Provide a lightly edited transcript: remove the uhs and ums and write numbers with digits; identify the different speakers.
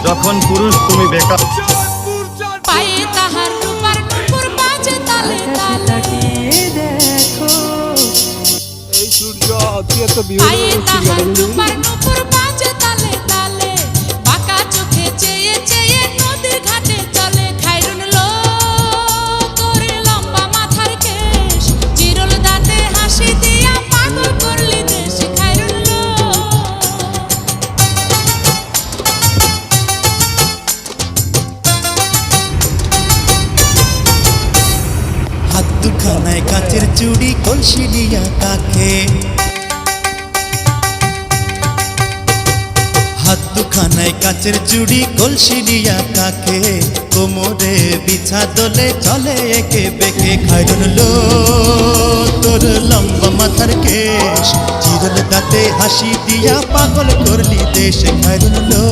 Speaker 1: যখন পুরুষ তুমি বেকার।
Speaker 2: পায়ে তাহার রূপার নূপুর বাজে তালে তালে
Speaker 3: দেখো
Speaker 4: এই সূর্য তুই এত
Speaker 2: পায়ে তাহার
Speaker 4: বিউটিফুল
Speaker 2: রূপার নূপুর বাজে তালে তালে বাঁকা চোখে চেয়ে চেয়ে নদীর ঘাটে চলে খায়রুন লো তোর লম্বা মাথার কেশ চিরল দাঁতে হাসি দিয়া পাগল করলি দেশ খায়রুন লো
Speaker 5: হাত দুখানায় কাচের চুড়ি কলসি দিয়া কাকে, হাত দুখানায় কাচের চুড়ি কলসি দিয়া কাকে, কোমরে বিছা দোলে চলে একে বেঁকে খায়রুন লো তোর লম্বা মাথার কেশ চিরল দাঁতে হাসি দিয়া পাগল করলি দেশ খায়রুন লো।